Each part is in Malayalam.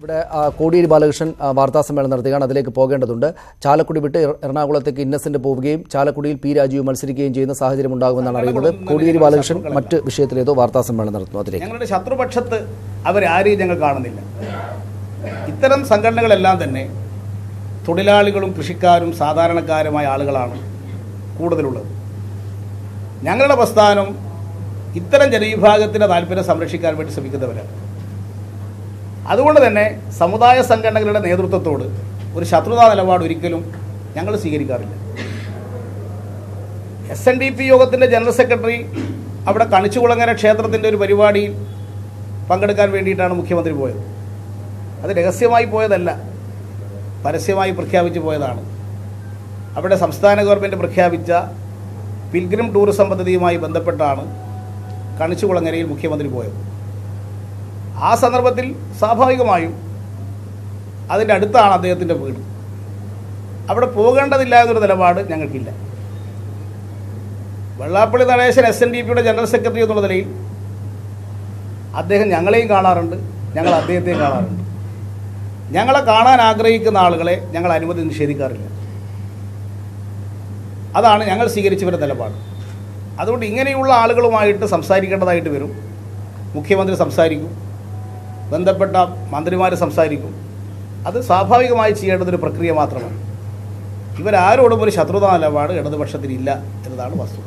ഇവിടെ കോടിയേരി ബാലകൃഷ്ണൻ വാർത്താസമ്മേളനം നടത്തുകയാണ്. അതിലേക്ക് പോകേണ്ടതുണ്ട്. ചാലക്കുടി വിട്ട് എറണാകുളത്തേക്ക് ഇന്നസെന്റ് പോവുകയും ചാലക്കുടിയിൽ പി രാജീവ് മത്സരിക്കുകയും ചെയ്യുന്ന സാഹചര്യം ഉണ്ടാകുമെന്നാണ് അറിയുന്നത്. കോടിയേരി ബാലകൃഷ്ണൻ മറ്റ് വിഷയത്തിലേതോ വാർത്താസമ്മേളനം നടത്തുന്നു. അതിലേക്ക് ഞങ്ങളുടെ ശത്രുപക്ഷത്ത് അവരാരെയും ഞങ്ങൾ കാണുന്നില്ല. ഇത്തരം സംഘടനകളെല്ലാം തന്നെ തൊഴിലാളികളും കൃഷിക്കാരും സാധാരണക്കാരുമായ ആളുകളാണ് കൂടുതലുള്ളത്. ഞങ്ങളുടെ പ്രസ്ഥാനം ഇത്തരം ജനവിഭാഗത്തിൻ്റെ താല്പര്യം സംരക്ഷിക്കാൻ വേണ്ടി ശ്രമിക്കുന്നവരാണ്. അതുകൊണ്ട് തന്നെ സമുദായ സംഘടനകളുടെ നേതൃത്വത്തോട് ഒരു ശത്രുതാ നിലപാട് ഒരിക്കലും ഞങ്ങൾ സ്വീകരിക്കാറില്ല. SNDP യോഗത്തിൻ്റെ ജനറൽ സെക്രട്ടറി അവിടെ കണിച്ചുകുളങ്ങര ക്ഷേത്രത്തിൻ്റെ ഒരു പരിപാടിയിൽ പങ്കെടുക്കാൻ വേണ്ടിയിട്ടാണ് മുഖ്യമന്ത്രി പോയത്. അത് രഹസ്യമായി പോയതല്ല, പരസ്യമായി പ്രഖ്യാപിച്ചു പോയതാണ്. അവിടെ സംസ്ഥാന ഗവൺമെൻറ് പ്രഖ്യാപിച്ച പിൽഗ്രിം ടൂറിസം പദ്ധതിയുമായി ബന്ധപ്പെട്ടാണ് കണിച്ചുകുളങ്ങരയിൽ മുഖ്യമന്ത്രി പോയത്. ആ സന്ദർഭത്തിൽ സ്വാഭാവികമായും അതിൻ്റെ അടുത്താണ് അദ്ദേഹത്തിൻ്റെ വീട്. അവിടെ പോകേണ്ടതില്ല എന്നൊരു നിലപാട് ഞങ്ങൾക്കില്ല. വെള്ളാപ്പള്ളി നടേശൻ SNDPയുടെ ജനറൽ സെക്രട്ടറി എന്നുള്ള നിലയിൽ അദ്ദേഹം ഞങ്ങളെയും കാണാറുണ്ട്, ഞങ്ങൾ അദ്ദേഹത്തെയും കാണാറുണ്ട്. ഞങ്ങളെ കാണാൻ ആഗ്രഹിക്കുന്ന ആളുകളെ ഞങ്ങൾ അനുമതി നിഷേധിക്കാറില്ല. അതാണ് ഞങ്ങൾ സ്വീകരിച്ചവരുടെ നിലപാട്. അതുകൊണ്ട് ഇങ്ങനെയുള്ള ആളുകളുമായിട്ട് സംസാരിക്കേണ്ടതായിട്ട് വരും. മുഖ്യമന്ത്രി സംസാരിക്കും, ബന്ധപ്പെട്ട മന്ത്രിമാർ സംസാരിക്കും. അത് സ്വാഭാവികമായി ചെയ്യേണ്ടതൊരു പ്രക്രിയ മാത്രമാണ്. ഇവരാരോടും ഒരു ശത്രുതാ നിലപാട് ഇടതുപക്ഷത്തിനില്ല എന്നതാണ് വസ്തുത.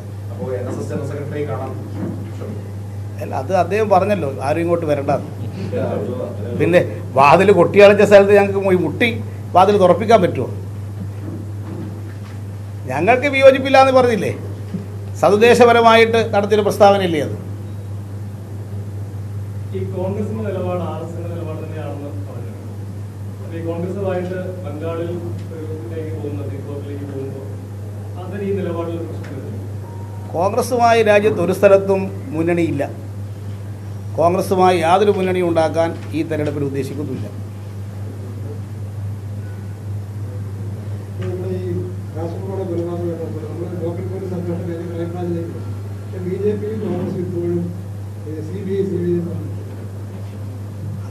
അല്ല, അത് അദ്ദേഹം പറഞ്ഞല്ലോ, ആരും ഇങ്ങോട്ട് വരണ്ടെന്ന്. പിന്നെ വാതിൽ കൊട്ടിയടച്ച സ്ഥലത്ത് ഞങ്ങൾക്ക് പോയി മുട്ടി വാതിൽ തുറപ്പിക്കാൻ പറ്റുമോ? ഞങ്ങൾക്ക് വിയോജിപ്പില്ല എന്ന് പറഞ്ഞില്ലേ? സതുദ്ദേശപരമായിട്ട് നടത്തിയൊരു പ്രസ്താവനയില്ലേ അത്? ഈ കോൺഗ്രസിന്റെ നിലപാട് RSSന്റെ നിലപാട് തന്നെയാണെന്ന് പറഞ്ഞു. അപ്പോൾ ഈ കോൺഗ്രസുമായിട്ട് ബംഗാളിൽ പോകുമ്പോൾ അതിന് ഈ നിലപാടിൽ പ്രശ്നമില്ല. കോൺഗ്രസുമായി രാജ്യത്ത് ഒരു സ്ഥലത്തും മുന്നണിയില്ല. കോൺഗ്രസുമായി യാതൊരു മുന്നണിയും ഉണ്ടാക്കാൻ ഈ തെരഞ്ഞെടുപ്പിൽ ഉദ്ദേശിക്കുന്നില്ല.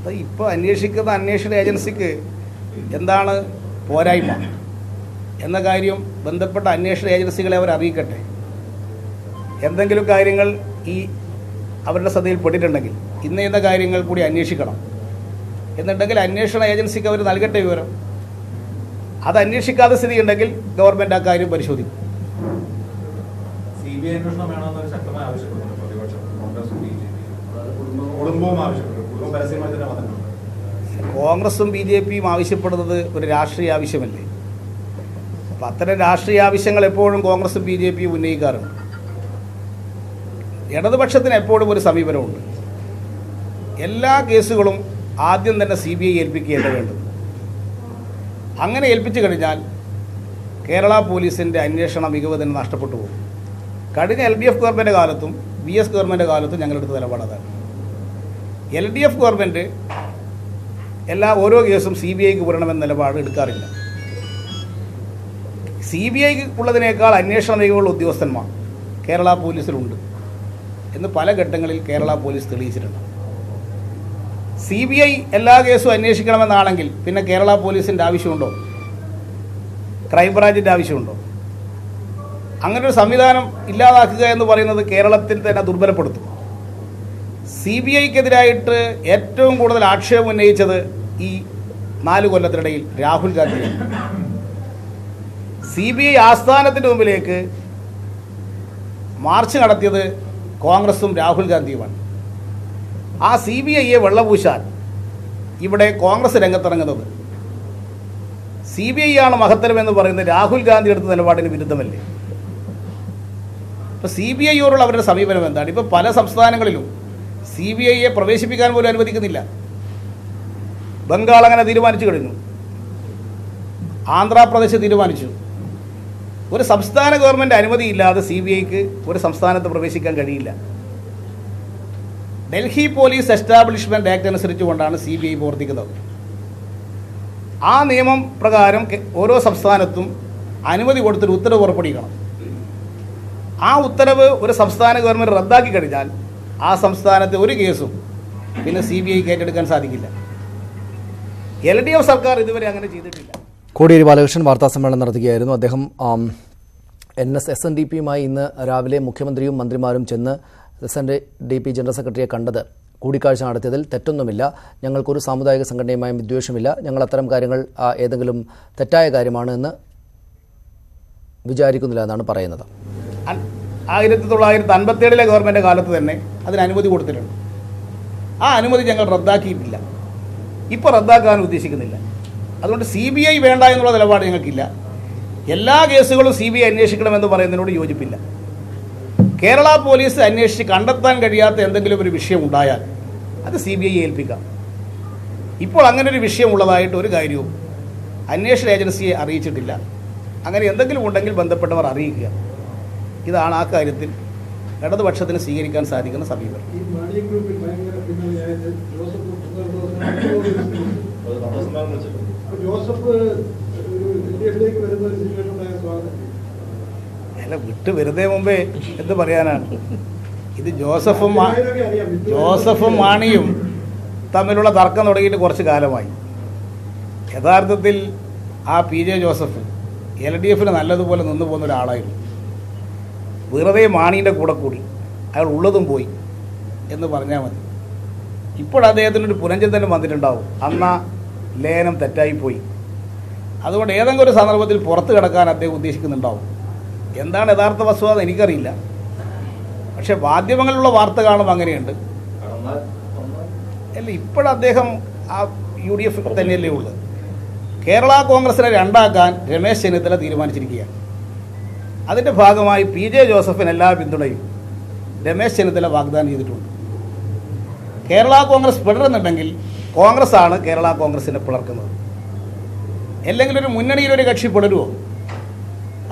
അത് ഇപ്പോൾ അന്വേഷിക്കുന്ന അന്വേഷണ ഏജൻസിക്ക് എന്താണ് പോരായ്മ എന്ന കാര്യം ബന്ധപ്പെട്ട അന്വേഷണ ഏജൻസികളെ അവർ അറിയിക്കട്ടെ. എന്തെങ്കിലും കാര്യങ്ങൾ ഈ അവരുടെ ശ്രദ്ധയിൽപ്പെട്ടിട്ടുണ്ടെങ്കിൽ ഇന്ന കാര്യങ്ങൾ കൂടി അന്വേഷിക്കണം എന്നുണ്ടെങ്കിൽ അന്വേഷണ ഏജൻസിക്ക് അവർ നൽകട്ടെ വിവരം. അത് അന്വേഷിക്കാതെ സ്ഥിതി ഉണ്ടെങ്കിൽ ഗവൺമെൻറ് ആ കാര്യം പരിശോധിക്കും. കോൺഗ്രസും BJPയും ആവശ്യപ്പെടുന്നത് ഒരു രാഷ്ട്രീയ ആവശ്യമല്ലേ? അപ്പം അത്തരം രാഷ്ട്രീയ ആവശ്യങ്ങൾ എപ്പോഴും കോൺഗ്രസും BJPയും ഉന്നയിക്കാറുണ്ട്. ഇടതുപക്ഷത്തിന് എപ്പോഴും ഒരു സമീപനമുണ്ട്. എല്ലാ കേസുകളും ആദ്യം തന്നെ CBI ഏൽപ്പിക്കുകയല്ല വേണ്ടത്. അങ്ങനെ ഏൽപ്പിച്ചു കഴിഞ്ഞാൽ കേരള പോലീസിൻ്റെ അന്വേഷണ മികവ് തന്നെ നഷ്ടപ്പെട്ടു പോകും. കഴിഞ്ഞ LDF ഗവൺമെൻറ് കാലത്തും VS ഗവൺമെൻറ് കാലത്തും ഞങ്ങളെടുത്ത നിലപാട് അതാണ്. LDF ഗവൺമെൻറ് ഓരോ കേസും CBIക്ക് വിടണമെന്ന നിലപാട് എടുക്കാറില്ല. CBIക്ക് ഉള്ളതിനേക്കാൾ അന്വേഷണ മികവുള്ള ഉദ്യോഗസ്ഥന്മാർ കേരള പോലീസിലുണ്ട് എന്ന് പല ഘട്ടങ്ങളിൽ കേരള പോലീസ് തെളിയിച്ചിട്ടുണ്ട്. CBI എല്ലാ കേസും അന്വേഷിക്കണമെന്നാണെങ്കിൽ പിന്നെ കേരള പോലീസിൻ്റെ ആവശ്യമുണ്ടോ? ക്രൈംബ്രാഞ്ചിൻ്റെ ആവശ്യമുണ്ടോ? അങ്ങനൊരു സംവിധാനം ഇല്ലാതാക്കുക എന്ന് പറയുന്നത് കേരളത്തിൽ തന്നെ ദുർബലപ്പെടുത്തും. CBIക്കെതിരായിട്ട് ഏറ്റവും കൂടുതൽ ആക്ഷേപം ഉന്നയിച്ചത് ഈ 4 കൊല്ലത്തിനിടയിൽ രാഹുൽ ഗാന്ധിയാണ്. CBI ആസ്ഥാനത്തിൻ്റെ മുമ്പിലേക്ക് മാർച്ച് നടത്തിയത് കോൺഗ്രസും രാഹുൽ ഗാന്ധിയുമാണ്. ആ CBIയെ വെള്ളപൂശാൻ ഇവിടെ കോൺഗ്രസ് രംഗത്തിറങ്ങുന്നത് CBI ആണ് മഹത്തരമെന്ന് പറയുന്നത് രാഹുൽ ഗാന്ധി എടുത്ത നിലപാടിന് വിരുദ്ധമല്ലേ? ഇപ്പോൾ CBIയോടുള്ള അവരുടെ സമീപനം എന്താണ്? ഇപ്പോൾ പല സംസ്ഥാനങ്ങളിലും CBIയെ പ്രവേശിപ്പിക്കാൻ പോലും അനുവദിക്കുന്നില്ല. ബംഗാൾ അങ്ങനെ തീരുമാനിച്ചു കഴിഞ്ഞു, ആന്ധ്രാപ്രദേശ് തീരുമാനിച്ചു. ഒരു സംസ്ഥാന ഗവൺമെൻറ് അനുമതിയില്ലാതെ CBIക്ക് ഒരു സംസ്ഥാനത്ത് പ്രവേശിക്കാൻ കഴിയില്ല. ഡൽഹി പോലീസ് എസ്റ്റാബ്ലിഷ്മെൻറ്റ് ആക്ട് അനുസരിച്ചുകൊണ്ടാണ് CBI പ്രവർത്തിക്കുന്നത്. ആ നിയമം പ്രകാരം ഓരോ സംസ്ഥാനത്തും അനുമതി കൊടുത്തൊരു ഉത്തരവ് പുറപ്പെടുവിക്കണം. ആ ഉത്തരവ് ഒരു സംസ്ഥാന ഗവൺമെൻറ് റദ്ദാക്കി കഴിഞ്ഞാൽ ആ സംസ്ഥാനത്തെ ഒരു കേസും പിന്നെ CBIക്ക് ഏറ്റെടുക്കാൻ സാധിക്കില്ല. LDF സർക്കാർ ഇതുവരെ അങ്ങനെ ചെയ്തിട്ടില്ല. കോടിയേരി ബാലകൃഷ്ണൻ വാർത്താസമ്മേളനം നടത്തുകയായിരുന്നു. അദ്ദേഹം SNDPയുമായി ഇന്ന് രാവിലെ മുഖ്യമന്ത്രിയും മന്ത്രിമാരും ചെന്ന് SNDP ജനറൽ സെക്രട്ടറിയെ കണ്ടത്. കൂടിക്കാഴ്ച നടത്തിയതിൽ തെറ്റൊന്നുമില്ല, ഞങ്ങൾക്കൊരു സാമുദായിക സംഘടനയുമായും വിദ്വേഷമില്ല, ഞങ്ങൾ അത്തരം കാര്യങ്ങൾ ഏതെങ്കിലും തെറ്റായ കാര്യമാണ് എന്ന് വിചാരിക്കുന്നില്ല എന്നാണ് പറയുന്നത്. 1957 ഗവൺമെൻറ് കാലത്ത് തന്നെ അതിന് അനുമതി കൊടുത്തിട്ടുണ്ട്. ആ അനുമതി ഞങ്ങൾ റദ്ദാക്കിയിട്ടില്ല, ഇപ്പോൾ റദ്ദാക്കാൻ ഉദ്ദേശിക്കുന്നില്ല. അതുകൊണ്ട് CBI വേണ്ട എന്നുള്ള നിലപാട് ഞങ്ങൾക്കില്ല. എല്ലാ കേസുകളും CBI അന്വേഷിക്കണമെന്ന് പറയുന്നതിനോട് യോജിപ്പില്ല. കേരള പോലീസ് അന്വേഷിച്ച് കണ്ടെത്താൻ കഴിയാത്ത എന്തെങ്കിലും ഒരു വിഷയം ഉണ്ടായാൽ അത് CBI ഏൽപ്പിക്കാം. ഇപ്പോൾ അങ്ങനെ ഒരു വിഷയം ഉള്ളതായിട്ട് ഒരു കാര്യവും അന്വേഷണ ഏജൻസിയെ അറിയിച്ചിട്ടില്ല. അങ്ങനെ എന്തെങ്കിലും ഉണ്ടെങ്കിൽ ബന്ധപ്പെട്ടവർ അറിയിക്കുക. ഇതാണ് ആ കാര്യത്തിൽ ഇടതുപക്ഷത്തിന് സ്വീകരിക്കാൻ സാധിക്കുന്ന സമീപനം. അല്ല, വിട്ട് വെറുതെ മുമ്പേ എന്ത് പറയാനാണ്? ഇത് ജോസഫും മാണിയും തമ്മിലുള്ള തർക്കം തുടങ്ങിയിട്ട് കുറച്ച് കാലമായി. യഥാർത്ഥത്തിൽ ആ PJ ജോസഫ് LDFന് നല്ലതുപോലെ നിന്നു പോകുന്ന ഒരാളായിരുന്നു. വെറുതെ മാണീൻ്റെ കൂടെ കൂടി അയാൾ ഉള്ളതും പോയി എന്ന് പറഞ്ഞാൽ മതി. ഇപ്പോൾ അദ്ദേഹത്തിനൊരു പുനർചിന്തനം വന്നിട്ടുണ്ടാവും, അന്നാ ലേനം തെറ്റായിപ്പോയി. അതുകൊണ്ട് ഏതെങ്കിലും ഒരു സന്ദർഭത്തിൽ പുറത്ത് കിടക്കാൻ അദ്ദേഹം ഉദ്ദേശിക്കുന്നുണ്ടാവും. എന്താണ് യഥാർത്ഥ വസ്തുത എനിക്കറിയില്ല. പക്ഷെ മാധ്യമങ്ങളിലുള്ള വാർത്ത കാണുമ്പോൾ അങ്ങനെയുണ്ട്. അല്ല, ഇപ്പോഴദ്ദേഹം ആ UDF തന്നെയല്ലേ ഉള്ളത്. കേരള കോൺഗ്രസിനെ രണ്ടാക്കാൻ രമേശ് ചെന്നിത്തല തീരുമാനിച്ചിരിക്കുകയാണ്. അതിൻ്റെ ഭാഗമായി PJ ജോസഫിന് എല്ലാ പിന്തുണയും രമേശ് ചെന്നിത്തല വാഗ്ദാനം ചെയ്തിട്ടുണ്ട്. കേരള കോൺഗ്രസ് പിളരുന്നുണ്ടെങ്കിൽ കോൺഗ്രസ്സാണ് കേരള കോൺഗ്രസിനെ പിളർക്കുന്നത്. അല്ലെങ്കിൽ ഒരു മുന്നണിയിലൊരു കക്ഷി പിളരുമോ?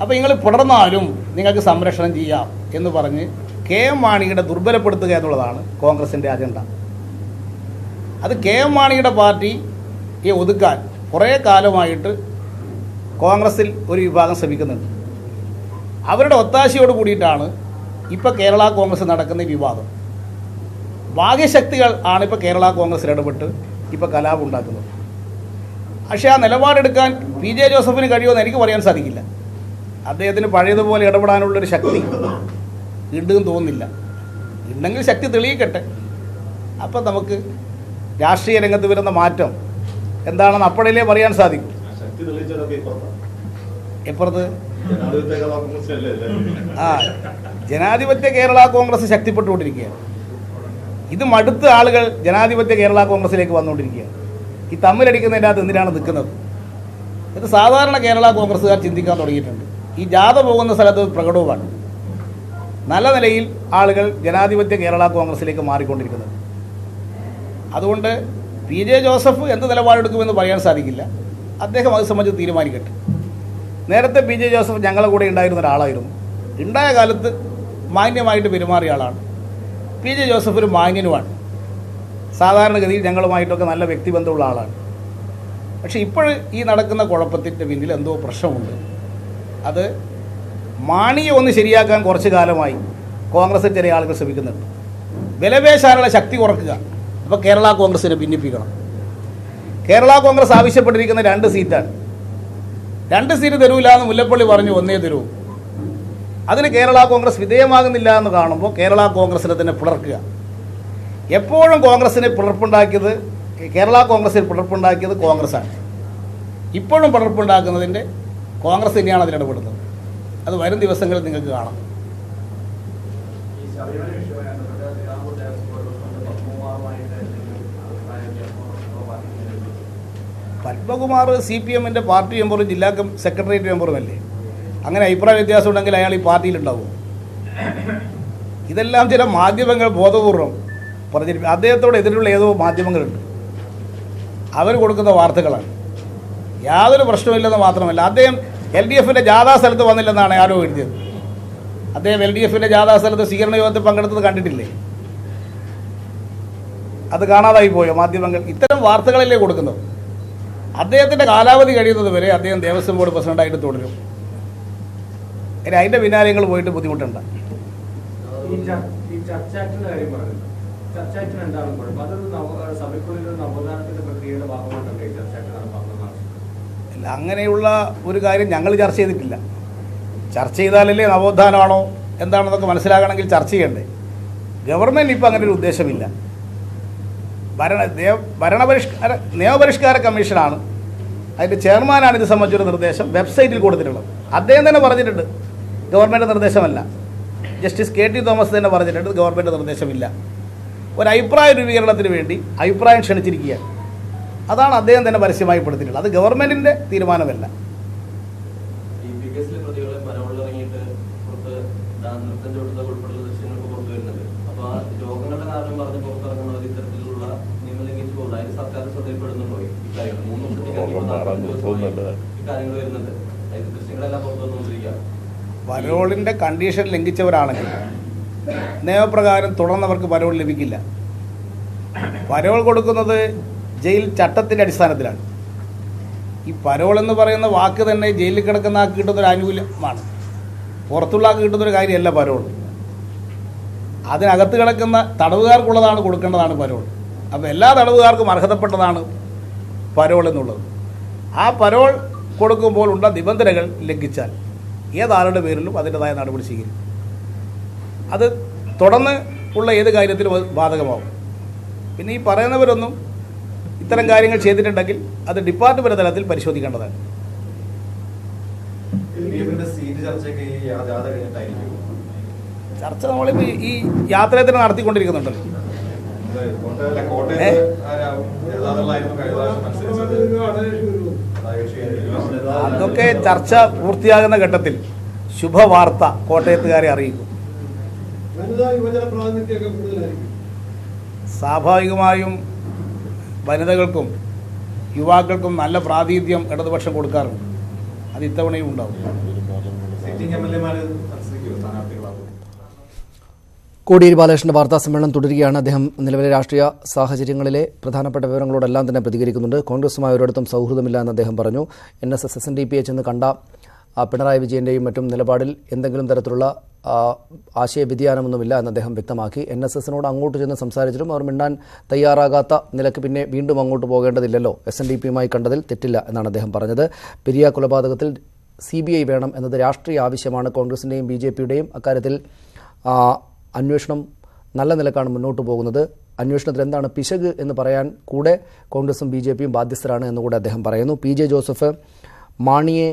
അപ്പോൾ നിങ്ങൾ പിളർന്നാലും നിങ്ങൾക്ക് സംരക്ഷണം ചെയ്യാം എന്ന് പറഞ്ഞ് KM മാണിയുടെ ദുർബലപ്പെടുത്തുക എന്നുള്ളതാണ് കോൺഗ്രസിൻ്റെ അജണ്ട. അത് KM മാണിയുടെ പാർട്ടിയെ ഒതുക്കാൻ കുറേ കാലമായിട്ട് കോൺഗ്രസിൽ ഒരു വിഭാഗം ശ്രമിക്കുന്നുണ്ട്. അവരുടെ ഒത്താശയോട് കൂടിയിട്ടാണ് ഇപ്പോൾ കേരള കോൺഗ്രസ് നടക്കുന്ന വിവാദം. ഭാഗ്യശക്തികൾ ആണ് ഇപ്പോൾ കേരള കോൺഗ്രസിൽ ഇടപെട്ട് ഇപ്പോൾ കലാപം ഉണ്ടാക്കുന്നത്. പക്ഷേ ആ നിലപാടെടുക്കാൻ PJ ജോസഫിന് കഴിയുമെന്ന് എനിക്ക് പറയാൻ സാധിക്കില്ല. അദ്ദേഹത്തിന് പഴയതുപോലെ ഇടപെടാനുള്ളൊരു ശക്തി ഉണ്ടെന്ന് തോന്നുന്നില്ല. ഉണ്ടെങ്കിൽ ശക്തി തെളിയിക്കട്ടെ. അപ്പം നമുക്ക് രാഷ്ട്രീയ രംഗത്ത് വരുന്ന മാറ്റം എന്താണെന്ന് അപ്പോഴല്ലേ പറയാൻ സാധിക്കും. എപ്പുറത്ത് ജനാധിപത്യ കേരള കോൺഗ്രസ് ശക്തിപ്പെട്ടുകൊണ്ടിരിക്കുകയാണ്. ഇത് മടുത്ത ആളുകൾ ജനാധിപത്യ കേരള കോൺഗ്രസിലേക്ക് വന്നുകൊണ്ടിരിക്കുകയാണ്. ഈ തമ്മിലടിക്കുന്നതിൻ്റെ അകത്ത് എന്തിനാണ് നിൽക്കുന്നത്? ഇത് സാധാരണ കേരള കോൺഗ്രസ്സുകാർ ചിന്തിക്കാൻ തുടങ്ങിയിട്ടുണ്ട്. ഈ ജാഥ പോകുന്ന സ്ഥലത്ത് പ്രകടവുമാണ്. നല്ല നിലയിൽ ആളുകൾ ജനാധിപത്യ കേരള കോൺഗ്രസിലേക്ക് മാറിക്കൊണ്ടിരിക്കുന്നത്. അതുകൊണ്ട് PJ ജോസഫ് എന്ത് നിലപാടെടുക്കുമെന്ന് പറയാൻ സാധിക്കില്ല. അദ്ദേഹം അത് സംബന്ധിച്ച് തീരുമാനിക്കട്ടെ. നേരത്തെ PJ ജോസഫ് ഞങ്ങളുടെ കൂടെ ഉണ്ടായിരുന്ന ഒരാളായിരുന്നു. ഉണ്ടായ കാലത്ത് മാന്യമായിട്ട് പെരുമാറിയ ആളാണ്. PJ ജോസഫ് ഒരു മാന്യനുമാണ്. സാധാരണഗതിയിൽ ഞങ്ങളുമായിട്ടൊക്കെ നല്ല വ്യക്തിബന്ധമുള്ള ആളാണ്. പക്ഷേ ഇപ്പോൾ ഈ നടക്കുന്ന കുഴപ്പത്തിൻ്റെ പിന്നിൽ എന്തോ പ്രശ്നമുണ്ട്. അത് മാണിയെ ഒന്ന് ശരിയാക്കാൻ കുറച്ച് കാലമായി കോൺഗ്രസിൽ ചില ആളുകൾ ശ്രമിക്കുന്നുണ്ട്. വിലപേശാനുള്ള ശക്തി കുറക്കുക. അപ്പോൾ കേരള കോൺഗ്രസിനെ ഭിന്നിപ്പിക്കണം. കേരള കോൺഗ്രസ് ആവശ്യപ്പെട്ടിരിക്കുന്ന 2 സീറ്റാണ്. 2 സീറ്റ് തരൂല എന്ന് മുല്ലപ്പള്ളി പറഞ്ഞു, 1 തരൂ. അതിന് കേരള കോൺഗ്രസ് വിധേയമാകുന്നില്ല എന്ന് കാണുമ്പോൾ കേരള കോൺഗ്രസിനെ തന്നെ പിളർക്കുക. എപ്പോഴും കോൺഗ്രസിനെ പിളർപ്പുണ്ടാക്കിയത്, കേരള കോൺഗ്രസിൽ പിളർപ്പുണ്ടാക്കിയത് കോൺഗ്രസ്സാണ്. ഇപ്പോഴും പിളർപ്പുണ്ടാക്കുന്നതിൻ്റെ കോൺഗ്രസ് തന്നെയാണ് അതിലിടപെടുന്നത്. അത് വരും ദിവസങ്ങളിൽ നിങ്ങൾക്ക് കാണാം. പത്മകുമാർ CPMൻ്റെ പാർട്ടി മെമ്പറും ജില്ലാ സെക്രട്ടേറിയറ്റ് മെമ്പറും അല്ലേ? അങ്ങനെ അഭിപ്രായ വ്യത്യാസം ഉണ്ടെങ്കിൽ അയാൾ ഈ പാർട്ടിയിലുണ്ടാവും. ഇതെല്ലാം ചില മാധ്യമങ്ങൾ ബോധപൂർവം പറഞ്ഞിരിക്കും. അദ്ദേഹത്തോട് എതിരുള്ള ഏതോ മാധ്യമങ്ങളുണ്ട്, അവർ കൊടുക്കുന്ന വാർത്തകളാണ്. യാതൊരു പ്രശ്നമില്ലെന്ന് മാത്രമല്ല, അദ്ദേഹം LDFൻ്റെ ജാഥാ സ്ഥലത്ത് വന്നില്ലെന്നാണ് ആരോ എഴുതിയത്. അദ്ദേഹം LDFൻ്റെ ജാഥാ സ്ഥലത്ത് സ്വീകരണ യോഗത്തിൽ പങ്കെടുത്തത് കണ്ടിട്ടില്ലേ? അത് കാണാതായി പോയോ മാധ്യമങ്ങൾ? ഇത്തരം വാർത്തകളല്ലേ കൊടുക്കുന്നത്. അദ്ദേഹത്തിൻ്റെ കാലാവധി കഴിയുന്നത് വരെ അദ്ദേഹം ദേവസ്വം ബോർഡ് പ്രസിഡൻ്റായിട്ട് തുടരും. അതിൻ്റെ പിന്നാലെ പോയിട്ട് ബുദ്ധിമുട്ടുണ്ട്. ചർച്ചയായിട്ട് എന്താണ് കുഴപ്പം? അതൊരു സഭയ്ക്കുള്ളിൽ ഒരു നവോത്ഥാനത്തിന്റെ പ്രക്രിയയുടെ ഭാഗമായിട്ടൊക്കെ ചർച്ചയായിട്ട് നടപ്പാക്കുന്നതാണ്. അല്ല, അങ്ങനെയുള്ള ഒരു കാര്യം ഞങ്ങൾ ചർച്ച ചെയ്തിട്ടില്ല. ചർച്ച ചെയ്താലല്ലേ നവോത്ഥാനമാണോ എന്താണെന്നൊക്കെ മനസ്സിലാകണമെങ്കിൽ ചർച്ച ചെയ്യണ്ടേ. ഗവൺമെൻറ് ഇപ്പോൾ അങ്ങനെ ഒരു ഉദ്ദേശമില്ല. നിയമപരിഷ്കാര കമ്മീഷനാണ് അതിൻ്റെ ചെയർമാനാണ് ഇത് സംബന്ധിച്ചൊരു നിർദ്ദേശം വെബ്സൈറ്റിൽ കൊടുത്തിട്ടുള്ളത്. അദ്ദേഹം തന്നെ പറഞ്ഞിട്ടുണ്ട് ഗവൺമെൻറ് നിർദ്ദേശമല്ല. ജസ്റ്റിസ് KT തോമസ് തന്നെ പറഞ്ഞിട്ടുണ്ട് ഗവൺമെൻറ് നിർദ്ദേശമില്ല. ഒരു അഭിപ്രായ രൂപീകരണത്തിന് വേണ്ടി അഭിപ്രായം ക്ഷണിച്ചിരിക്കുകയാണ്. അതാണ് അദ്ദേഹം തന്നെ പരസ്യമായി പെടുത്തിയിട്ടുള്ളത്. അത് ഗവൺമെൻറ്റിൻ്റെ തീരുമാനമല്ല. പരോളിൻ്റെ കണ്ടീഷൻ ലംഘിച്ചവരാണെങ്കിൽ നിയമപ്രകാരം തുടർന്നവർക്ക് പരോൾ ലഭിക്കില്ല. പരോൾ കൊടുക്കുന്നത് ജയിൽ ചട്ടത്തിൻ്റെ അടിസ്ഥാനത്തിലാണ്. ഈ പരോൾ എന്ന് പറയുന്ന വാക്ക് തന്നെ ജയിലിൽ കിടക്കുന്ന ആൾക്ക് കിട്ടുന്നൊരു ആനുകൂല്യമാണ്. പുറത്തുള്ള ആൾക്ക് കിട്ടുന്നൊരു കാര്യമല്ല പരോൾ. അതിനകത്ത് കിടക്കുന്ന തടവുകാർക്കുള്ളതാണ് കൊടുക്കേണ്ടതാണ് പരോൾ. അപ്പോൾ എല്ലാ തടവുകാർക്കും അർഹതപ്പെട്ടതാണ് പരോൾ എന്നുള്ളത്. ആ പരോൾ കൊടുക്കുമ്പോൾ ഉള്ള നിബന്ധനകൾ ലംഘിച്ചാൽ ഏതാളുടെ പേരിലും അതിൻ്റെതായ നടപടി സ്വീകരിക്കും. അത് തുടർന്ന് ഉള്ള ഏത് കാര്യത്തിലും ബാധകമാവും. പിന്നെ ഈ പറയുന്നവരൊന്നും ഇത്തരം കാര്യങ്ങൾ ചെയ്തിട്ടുണ്ടെങ്കിൽ അത് ഡിപ്പാർട്ട്മെന്റ് തലത്തിൽ പരിശോധിക്കേണ്ടതാണ്. ചർച്ച നമ്മളിപ്പോൾ ഈ യാത്രയെ തന്നെ നടത്തിക്കൊണ്ടിരിക്കുന്നുണ്ടല്ലോ. അതൊക്കെ ചർച്ച പൂർത്തിയാകുന്ന ഘട്ടത്തിൽ ശുഭവാർത്ത കോട്ടയത്തുകാരെ അറിയിക്കും. സ്വാഭാവികമായും വനിതകൾക്കും യുവാക്കൾക്കും നല്ല പ്രാതിനിധ്യം ഇടതുപക്ഷം കൊടുക്കാറുണ്ട്. അത് ഇത്തവണയും ഉണ്ടാവും. കോടിയേരി ബാലകൃഷ്ണന്റെ വാർത്താ സമ്മേളനം തുടരുകയാണ്. അദ്ദേഹം നിലവിലെ രാഷ്ട്രീയ സാഹചര്യങ്ങളിലെ പ്രധാനപ്പെട്ട വിവരങ്ങളോടെല്ലാം തന്നെ പ്രതികരിക്കുന്നുണ്ട്. കോൺഗ്രസുമായി ഒരിടത്തും സൗഹൃദമില്ല എന്ന് അദ്ദേഹം പറഞ്ഞു. NSS SNDP ചെന്ന് കണ്ട പിണറായി വിജയന്റെയും മറ്റും നിലപാടിൽ എന്തെങ്കിലും തരത്തിലുള്ള ആശയ വ്യതിയാനമൊന്നുമില്ല എന്ന് അദ്ദേഹം വ്യക്തമാക്കി. NSSനോട് അങ്ങോട്ട് ചെന്ന് സംസാരിച്ചിട്ടും അവർ മിണ്ടാൻ തയ്യാറാകാത്ത നിലയ്ക്ക് പിന്നെ വീണ്ടും അങ്ങോട്ട് പോകേണ്ടതില്ലല്ലോ, SNDPയുമായി കണ്ടതിൽ തെറ്റില്ല എന്നാണ് അദ്ദേഹം പറഞ്ഞത്. പെരിയ കൊലപാതകത്തിൽ CBI വേണം എന്നത് രാഷ്ട്രീയ ആവശ്യമാണ് കോൺഗ്രസിൻ്റെയും BJPയുടെയും. അക്കാര്യത്തിൽ അന്വേഷണം നല്ല നിലക്കാണ് മുന്നോട്ട് പോകുന്നത്. അന്വേഷണത്തിൽ എന്താണ് പിശക് എന്ന് പറയാൻ കൂടെ കോൺഗ്രസും BJPയും ബാധ്യസ്ഥരാണ് എന്നുകൂടെ അദ്ദേഹം പറയുന്നു. PJ ജോസഫ് മാണിയെ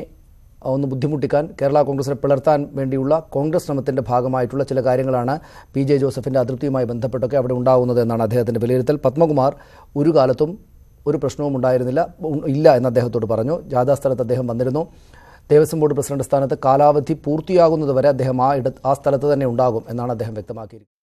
ഒന്ന് ബുദ്ധിമുട്ടിക്കാൻ കേരള കോൺഗ്രസിനെ പിളർത്താൻ വേണ്ടിയുള്ള കോൺഗ്രസ് ശ്രമത്തിൻ്റെ ഭാഗമായിട്ടുള്ള ചില കാര്യങ്ങളാണ് PJ ജോസഫിൻ്റെ അതൃപ്തിയുമായി ബന്ധപ്പെട്ടൊക്കെ അവിടെ ഉണ്ടാകുന്നത് എന്നാണ് അദ്ദേഹത്തിൻ്റെ വിലയിരുത്തൽ. പത്മകുമാർ ഒരു കാലത്തും ഒരു പ്രശ്നവും ഇല്ല എന്ന് അദ്ദേഹത്തോട് പറഞ്ഞു. ജാഥാസ്ഥലത്ത് അദ്ദേഹം വന്നിരുന്നു. ദേവസ്വം ബോർഡ് പ്രസിഡന്റ് സ്ഥാനത്ത് കാലാവധി പൂർത്തിയാകുന്നതുവരെ അദ്ദേഹം ആ സ്ഥലത്ത് തന്നെ ഉണ്ടാകും എന്നാണ് അദ്ദേഹം വ്യക്തമാക്കിയിരിക്കുന്നത്.